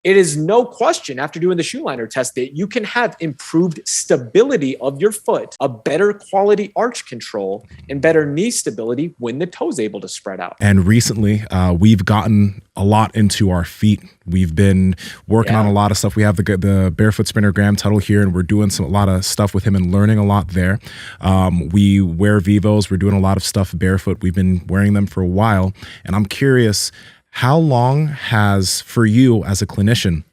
it is no question after doing the shoe liner test that you can have improved stability of your foot, a better quality arch control, and better knee stability when the toe is able to spread out. And recently, we've gotten a lot into our feet. We've been working on a lot of stuff. We have the barefoot sprinter Graham Tuttle here, and we're doing a lot of stuff with him and learning a lot there. We wear Vivos. We're doing a lot of stuff barefoot. We've been wearing them for a while, and I'm curious, how long has, for you as a clinician,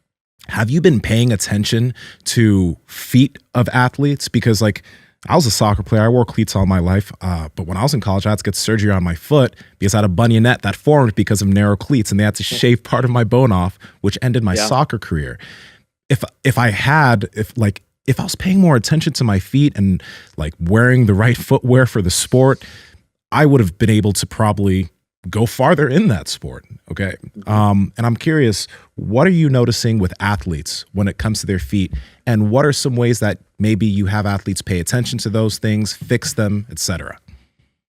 have you been paying attention to feet of athletes? Because like, I was a soccer player. I wore cleats all my life. But when I was in college, I had to get surgery on my foot because I had a bunionette that formed because of narrow cleats, and they had to shave part of my bone off, which ended my soccer career. If I was paying more attention to my feet and like wearing the right footwear for the sport, I would have been able to probably go farther in that sport. Okay. And I'm curious, what are you noticing with athletes when it comes to their feet? And what are some ways that maybe you have athletes pay attention to those things, fix them, etc.?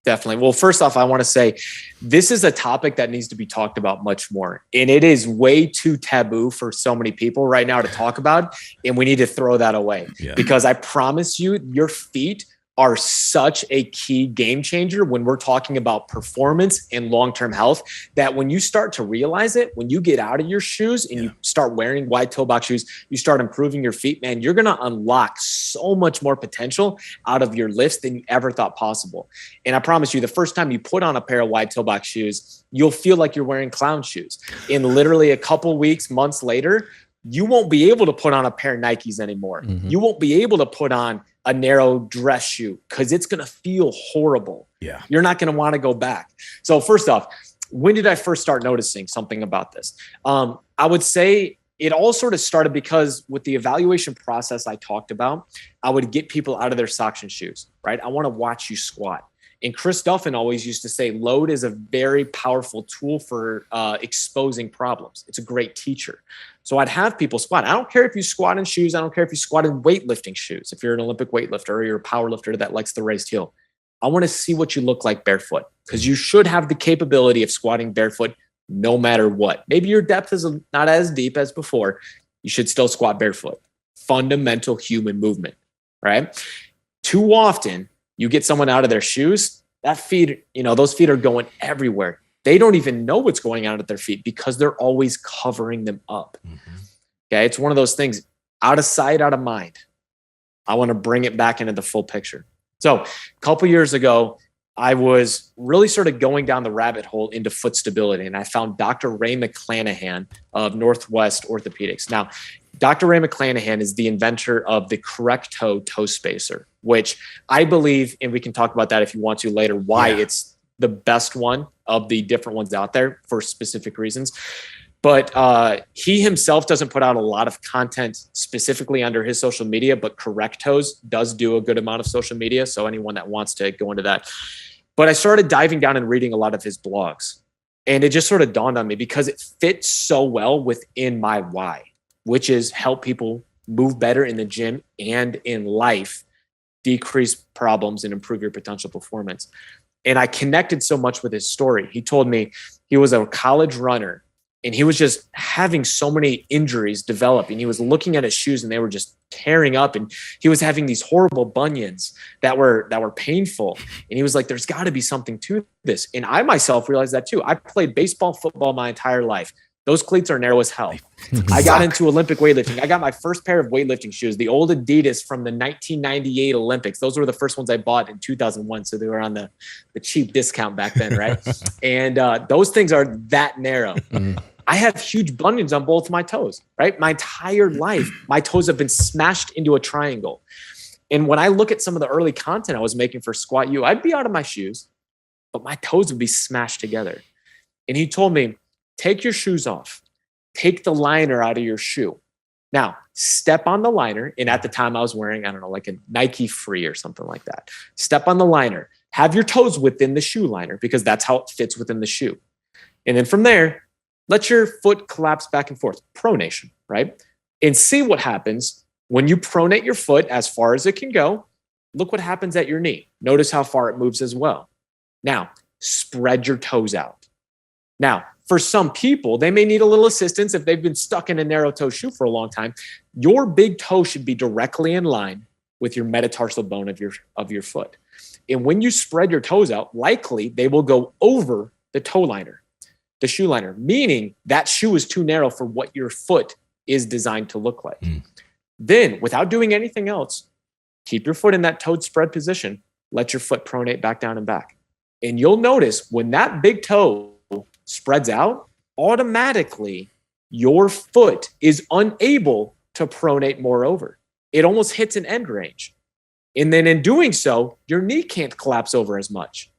Definitely. Well, first off, I want to say this is a topic that needs to be talked about much more. And it is way too taboo for so many people right now to talk about. And we need to throw that away because I promise you, your feet are such a key game changer when we're talking about performance and long-term health, that when you start to realize it, when you get out of your shoes and you start wearing wide toe box shoes, you start improving your feet, man, you're going to unlock so much more potential out of your lifts than you ever thought possible. And I promise you, the first time you put on a pair of wide toe box shoes, you'll feel like you're wearing clown shoes. In literally a couple weeks, months later, you won't be able to put on a pair of Nikes anymore. You won't be able to put on a narrow dress shoe because it's going to feel horrible. You're not going to want to go back. So first off, when did I first start noticing something about this? I would say it all sort of started because with the evaluation process I talked about, I would get people out of their socks and shoes, right? I want to watch you squat. And Chris Duffin always used to say, load is a very powerful tool for exposing problems. It's a great teacher. So I'd have people squat. I don't care if you squat in shoes. I don't care if you squat in weightlifting shoes. If you're an Olympic weightlifter or you're a power lifter that likes the raised heel, I want to see what you look like barefoot, because you should have the capability of squatting barefoot no matter what. Maybe your depth is not as deep as before. You should still squat barefoot. Fundamental human movement, right? Too often, you get someone out of their shoes, that feet, those feet are going everywhere. They don't even know what's going on at their feet because they're always covering them up. Okay. It's one of those things, out of sight, out of mind. I want to bring it back into the full picture. So a couple years ago, I was really sort of going down the rabbit hole into foot stability. And I found Dr. Ray McClanahan of Northwest Orthopedics. Now, Dr. Ray McClanahan is the inventor of the correct toe spacer, which I believe, and we can talk about that if you want to later, why it's the best one of the different ones out there for specific reasons. But he himself doesn't put out a lot of content specifically under his social media, but Correct Toes does do a good amount of social media. So anyone that wants to go into that. But I started diving down and reading a lot of his blogs. And it just sort of dawned on me because it fits so well within my why, which is help people move better in the gym and in life, decrease problems and improve your potential performance. And I connected so much with his story. He told me he was a college runner and he was just having so many injuries develop, and he was looking at his shoes and they were just tearing up, and he was having these horrible bunions that were painful. And he was like, there's got to be something to this. And I myself realized that too. I played baseball, football my entire life. Those cleats are narrow as hell. I got into Olympic weightlifting. I got my first pair of weightlifting shoes, the old Adidas from the 1998 Olympics. Those were the first ones I bought in 2001. So they were on the cheap discount back then, right? And those things are that narrow. I have huge bunions on both my toes, right? My entire life, my toes have been smashed into a triangle. And when I look at some of the early content I was making for Squat U, I'd be out of my shoes, but my toes would be smashed together. And he told me, take your shoes off, take the liner out of your shoe. Now, step on the liner. And at the time I was wearing, I don't know, like a Nike Free or something like that. Step on the liner, have your toes within the shoe liner because that's how it fits within the shoe. And then from there, let your foot collapse back and forth, pronation, right? And see what happens when you pronate your foot as far as it can go. Look what happens at your knee. Notice how far it moves as well. Now, spread your toes out. Now, for some people, they may need a little assistance if they've been stuck in a narrow toe shoe for a long time. Your big toe should be directly in line with your metatarsal bone of your foot. And when you spread your toes out, likely they will go over the toe liner, the shoe liner, meaning that shoe is too narrow for what your foot is designed to look like. Then, without doing anything else, keep your foot in that toed spread position. Let your foot pronate back down and back. And you'll notice when that big toe spreads out, automatically your foot is unable to pronate more over. It almost hits an end range. And then in doing so, your knee can't collapse over as much.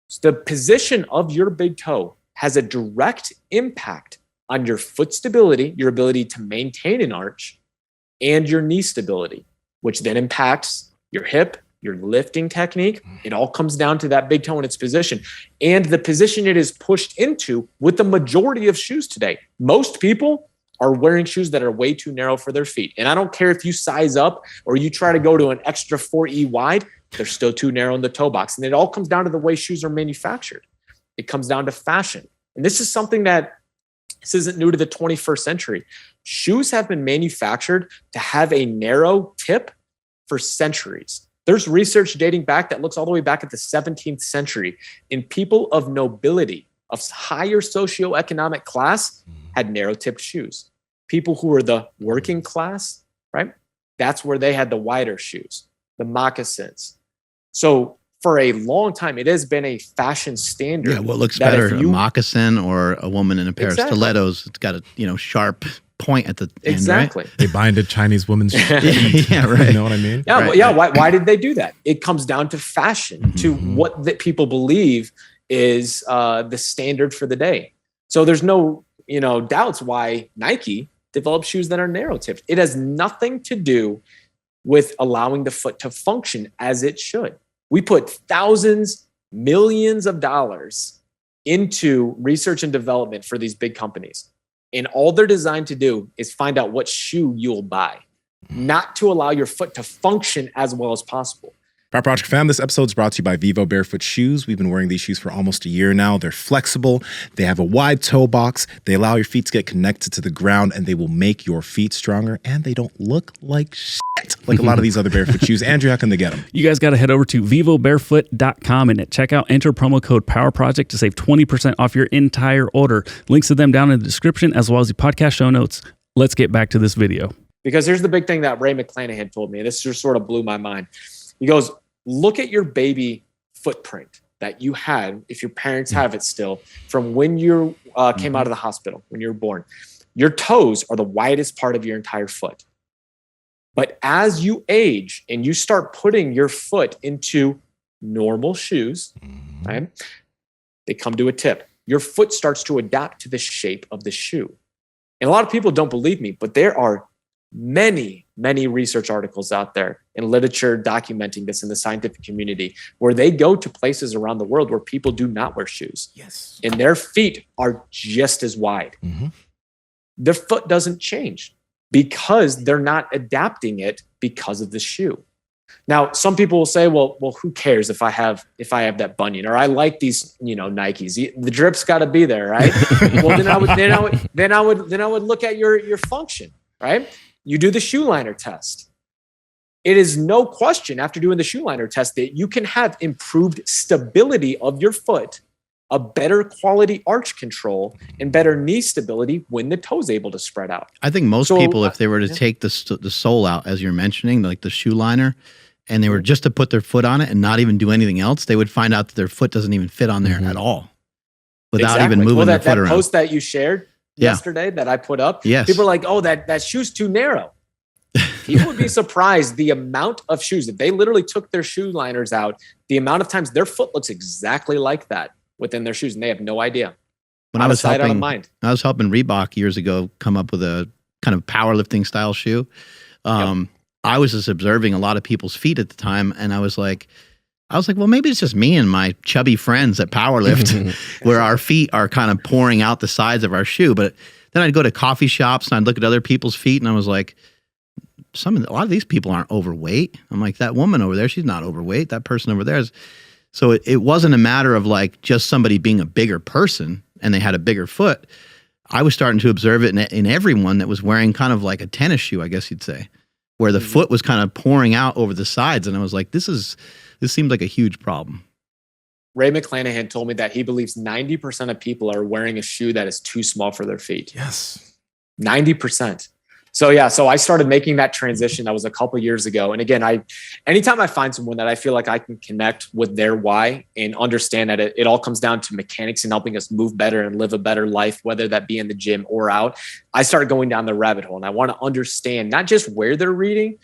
So the position of your big toe has a direct impact on your foot stability, your ability to maintain an arch, and your knee stability, which then impacts your hip, your lifting technique. It all comes down to that big toe in its position and the position it is pushed into with the majority of shoes today. Most people are wearing shoes that are way too narrow for their feet. And I don't care if you size up or you try to go to an extra 4E wide, they're still too narrow in the toe box. And it all comes down to the way shoes are manufactured. It comes down to fashion. And this is something that this isn't new to the 21st century. Shoes have been manufactured to have a narrow tip for centuries. There's research dating back that looks all the way back at the 17th century. And people of nobility, of higher socioeconomic class, had narrow-tipped shoes. People who were the working class, right? That's where they had the wider shoes, the moccasins. So for a long time, it has been a fashion standard. Yeah, what looks better, a moccasin or a woman in a pair of stilettos? It's got a sharp point at the end, right? They binded Chinese women's feet. Yeah, right. You know what I mean? Yeah, right. Why did they do that? It comes down to fashion, to what that people believe is the standard for the day. So there's no doubts why Nike developed shoes that are narrow tipped. It has nothing to do with allowing the foot to function as it should. We put thousands, millions of dollars into research and development for these big companies. And all they're designed to do is find out what shoe you'll buy, not to allow your foot to function as well as possible. Power Project fam, this episode is brought to you by Vivo Barefoot Shoes. We've been wearing these shoes for almost a year now. They're flexible. They have a wide toe box. They allow your feet to get connected to the ground, and they will make your feet stronger, and they don't look like shit like a lot of these other barefoot shoes. Andrew, how can they get them? You guys got to head over to vivobarefoot.com and at checkout, enter promo code PowerProject to save 20% off your entire order. Links to them down in the description as well as the podcast show notes. Let's get back to this video. Because here's the big thing that Ray McClanahan told me, and this just sort of blew my mind. He goes, look at your baby footprint that you had, if your parents have it still, from when you came out of the hospital, when you were born. Your toes are the widest part of your entire foot. But as you age and you start putting your foot into normal shoes, right, they come to a tip. Your foot starts to adapt to the shape of the shoe. And a lot of people don't believe me, but there are many research articles out there in literature documenting this in the scientific community where they go to places around the world where people do not wear shoes. Yes. And their feet are just as wide. Their foot doesn't change because they're not adapting it because of the shoe. Now, some people will say, well, who cares if I have that bunion, or I like these, Nikes. The drip's got to be there, right? Well, then I would look at your function, right? You do the shoe liner test. It is no question after doing the shoe liner test that you can have improved stability of your foot, a better quality arch control, and better knee stability when the toe's able to spread out. I think most people, if they were to take the sole out, as you're mentioning, like the shoe liner, and they were just to put their foot on it and not even do anything else, they would find out that their foot doesn't even fit on there at all without even moving their foot around. That post that you shared yesterday that I put up, people are like, oh, that shoe's too narrow. People would be surprised the amount of shoes, if they literally took their shoe liners out, the amount of times their foot looks exactly like that within their shoes, and they have no idea. When I was helping Reebok years ago come up with a kind of powerlifting style shoe, I was just observing a lot of people's feet at the time, and I was like, well, maybe it's just me and my chubby friends that powerlift where our feet are kind of pouring out the sides of our shoe. But then I'd go to coffee shops and I'd look at other people's feet, and I was like, a lot of these people aren't overweight. I'm like, that woman over there, she's not overweight. That person over there is. So it wasn't a matter of like just somebody being a bigger person. and they had a bigger foot, I was starting to observe it in everyone that was wearing kind of like a tennis shoe, I guess you'd say, where the foot was kind of pouring out over the sides. And I was like, this seems like a huge problem. Ray McClanahan told me that he believes 90% of people are wearing a shoe that is too small for their feet. Yes. 90%. So yeah, so I started making that transition. That was a couple years ago. And again, anytime I find someone that I feel like I can connect with their why and understand that it all comes down to mechanics and helping us move better and live a better life, whether that be in the gym or out, I started going down the rabbit hole. And I want to understand not just where they're reading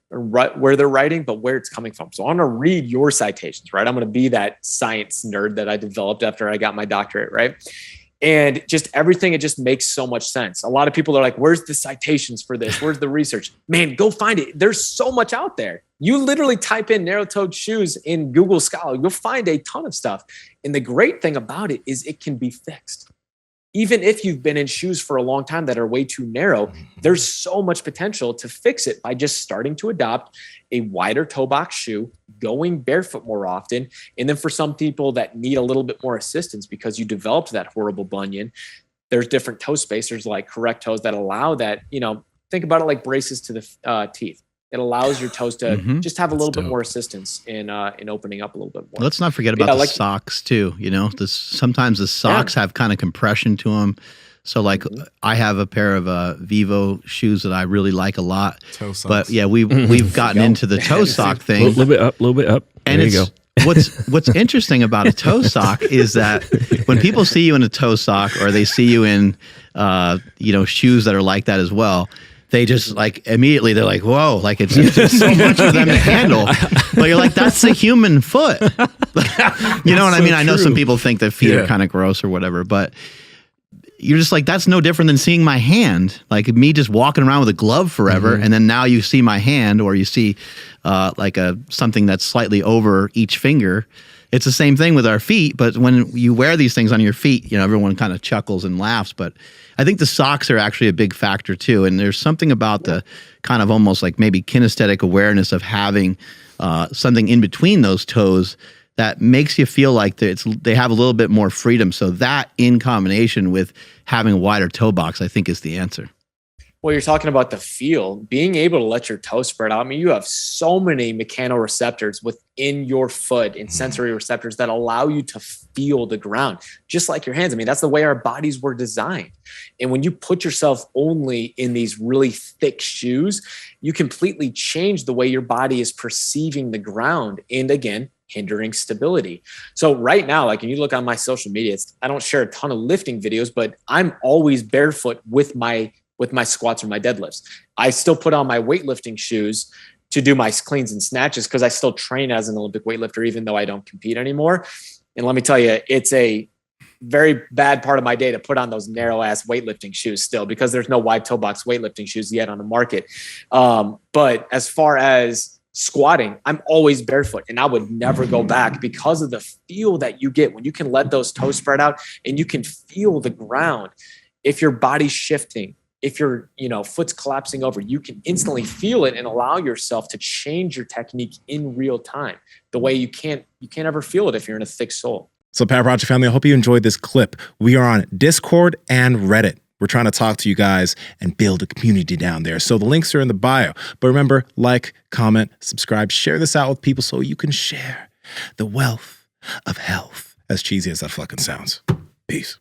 or where they're writing, but where it's coming from. So I'm going to read your citations, right? I'm going to be that science nerd that I developed after I got my doctorate, right? And just everything, it just makes so much sense. A lot of people are like, where's the citations for this? Where's the research? Man, go find it. There's so much out there. You literally type in narrow-toed shoes in Google Scholar. You'll find a ton of stuff. And the great thing about it is it can be fixed. Even if you've been in shoes for a long time that are way too narrow, there's so much potential to fix it by just starting to adopt a wider toe box shoe, going barefoot more often. And then for some people that need a little bit more assistance because you developed that horrible bunion, there's different toe spacers like Correct Toes that allow that, think about it like braces to the teeth. It allows your toes to just have a little bit more assistance in opening up a little bit more. Let's not forget about the socks too. Sometimes the socks have kind of compression to them. So like I have a pair of Vivo shoes that I really like a lot. Toe socks. But yeah, we've gotten into the toe sock thing. A little bit up. And there you go. What's interesting about a toe sock is that when people see you in a toe sock or they see you in shoes that are like that as well, they just like immediately they're like, whoa, like it's just so much for them to handle. But you're like, that's a human foot. You know what I mean? I know some people think that feet are kind of gross or whatever, but you're just like, that's no different than seeing my hand. Like me just walking around with a glove forever. And then now you see my hand or you see like something that's slightly over each finger. It's the same thing with our feet, but when you wear these things on your feet, everyone kind of chuckles and laughs, but I think the socks are actually a big factor too. And there's something about the kind of almost like maybe kinesthetic awareness of having something in between those toes that makes you feel like they have a little bit more freedom. So that in combination with having a wider toe box, I think is the answer. Well, you're talking about the feel, being able to let your toe spread out. I mean, you have so many mechanoreceptors within your foot and sensory receptors that allow you to feel the ground, just like your hands. I mean, that's the way our bodies were designed. And when you put yourself only in these really thick shoes, you completely change the way your body is perceiving the ground. And again, hindering stability. So right now, like when you look on my social media, I don't share a ton of lifting videos, but I'm always barefoot with my squats or my deadlifts. I still put on my weightlifting shoes to do my cleans and snatches because I still train as an Olympic weightlifter, even though I don't compete anymore. And let me tell you, it's a very bad part of my day to put on those narrow ass weightlifting shoes still because there's no wide toe box weightlifting shoes yet on the market. But as far as squatting, I'm always barefoot and I would never go back because of the feel that you get when you can let those toes spread out and you can feel the ground. If your body's shifting, if your foot's collapsing over, you can instantly feel it and allow yourself to change your technique in real time. The way you can't ever feel it if you're in a thick sole. So Power Project family, I hope you enjoyed this clip. We are on Discord and Reddit. We're trying to talk to you guys and build a community down there. So the links are in the bio. But remember, like, comment, subscribe, share this out with people so you can share the wealth of health. As cheesy as that fucking sounds. Peace.